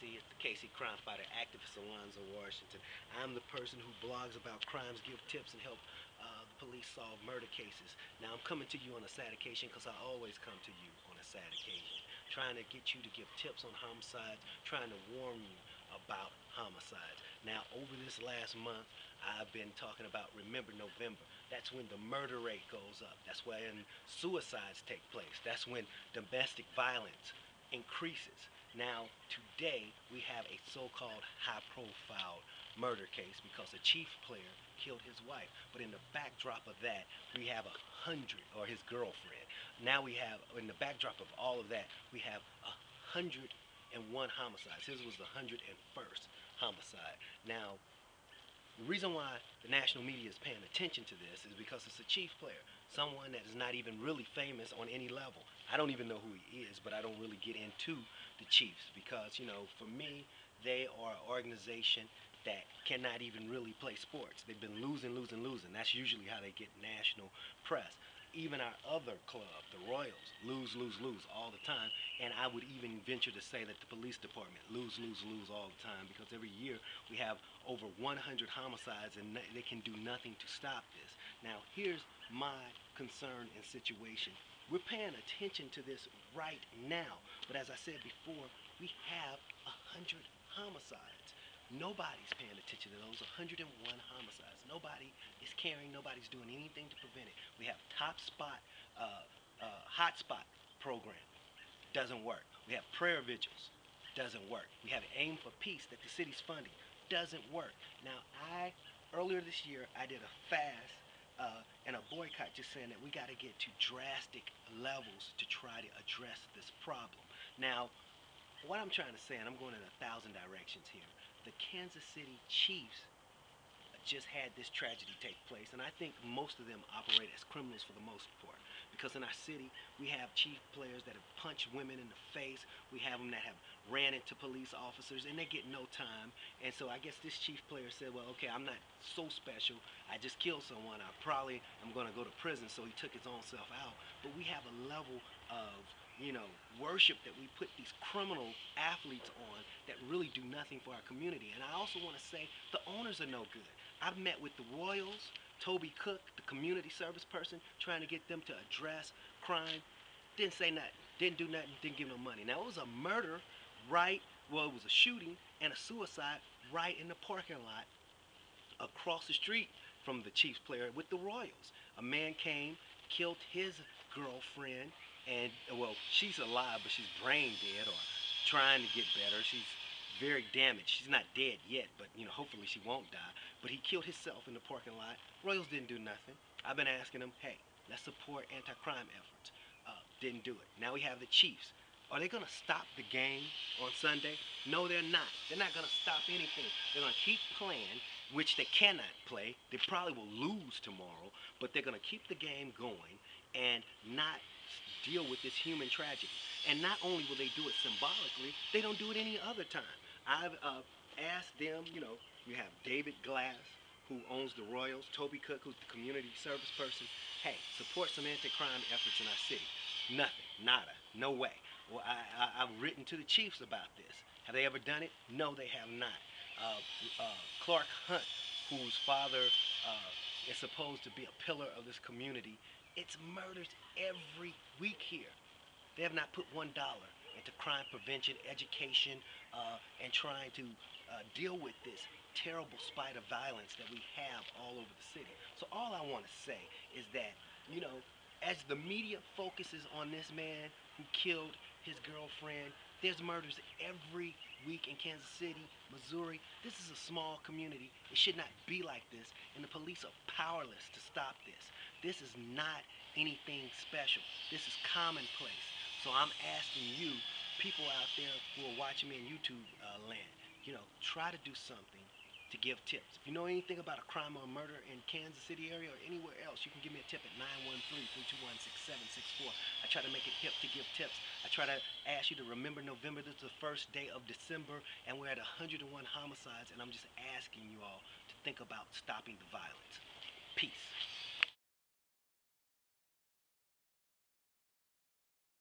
KC. It's the KC crime fighter, activist Alonzo, Washington. I'm the person who blogs about crimes, give tips, and help the police solve murder cases. Now, I'm coming to you on a sad occasion because I always come to you on a sad occasion, trying to get you to give tips on homicides, trying to warn you about homicides. Now, over this last month, I've been talking about Remember November. That's when the murder rate goes up. That's when suicides take place. That's when domestic violence increases. Now, today, we have a so-called high-profile murder case because a chief player killed his wife. But in the backdrop of that, we have 100, or his girlfriend. Now we have, in the backdrop of all of that, we have 101 homicides. His was the 101st homicide. Now, the reason why the national media is paying attention to this is because it's a chief player, someone that is not even really famous on any level. I don't even know who he is, but I don't really get into the Chiefs because, you know, for me, they are an organization that cannot even really play sports. They've been losing. That's usually how they get national press. Even our other club, the Royals, lose all the time. And I would even venture to say that the police department lose all the time because every year we have over 100 homicides and they can do nothing to stop this. Now, here's my concern and situation. We're paying attention to this right now. But as I said before, we have 100 homicides. Nobody's paying attention to those 101 homicides. Nobody is caring. Nobody's doing anything to prevent it. We have hotspot program. Doesn't work. We have prayer vigils. Doesn't work. We have aim for peace that the city's funding. Doesn't work. Now, earlier this year, I did a fast and a boycott just saying that we got to get to drastic levels to try to address this problem. Now, what I'm trying to say, and I'm going in 1,000 directions here, the Kansas City Chiefs just had this tragedy take place, and I think most of them operate as criminals for the most part, because in our city we have chief players that have punched women in the face. We have them that have ran into police officers and they get no time. And so I guess this chief player said, well, okay, I'm not so special, I just killed someone, I probably am going to go to prison, so he took his own self out. But we have a level of, you know, worship that we put these criminal athletes on that really do nothing for our community. And I also want to say the owners are no good. I've met with the Royals, Toby Cook, the community service person, trying to get them to address crime. Didn't say nothing, didn't do nothing, didn't give no money. Now, it was a murder it was a shooting and a suicide right in the parking lot across the street from the Chiefs player with the Royals. A man came, killed his girlfriend, and, well, she's alive, but she's brain dead or trying to get better. She's very damaged. She's not dead yet, but, you know, hopefully she won't die. But he killed himself in the parking lot. Royals didn't do nothing. I've been asking them, hey, let's support anti-crime efforts. Didn't do it. Now we have the Chiefs. Are they going to stop the game on Sunday? No, they're not. They're not going to stop anything. They're going to keep playing, which they cannot play. They probably will lose tomorrow, but they're going to keep the game going and not deal with this human tragedy. And not only will they do it symbolically, they don't do it any other time. I've asked them, you know, you have David Glass, who owns the Royals, Toby Cook, who's the community service person. Hey, support some anti-crime efforts in our city. Nothing, nada, no way. Well, I've written to the Chiefs about this. Have they ever done it? No, they have not. Clark Hunt, whose father is supposed to be a pillar of this community, it's murders every week here. They have not put $1 into crime prevention, education, and trying to deal with this terrible spate of violence that we have all over the city. So all I want to say is that, you know, as the media focuses on this man who killed his girlfriend, there's murders every week in Kansas City, Missouri. This is a small community. It should not be like this, and the police are powerless to stop this. This is not anything special. This is commonplace. So I'm asking you, people out there who are watching me in YouTube land, you know, try to do something to give tips. If you know anything about a crime or murder in Kansas City area or anywhere else, you can give me a tip at 913-321-6764. I try to make it hip to give tips. I try to ask you to remember November. This is the first day of December, and we're at 101 homicides, and I'm just asking you all to think about stopping the violence. Peace.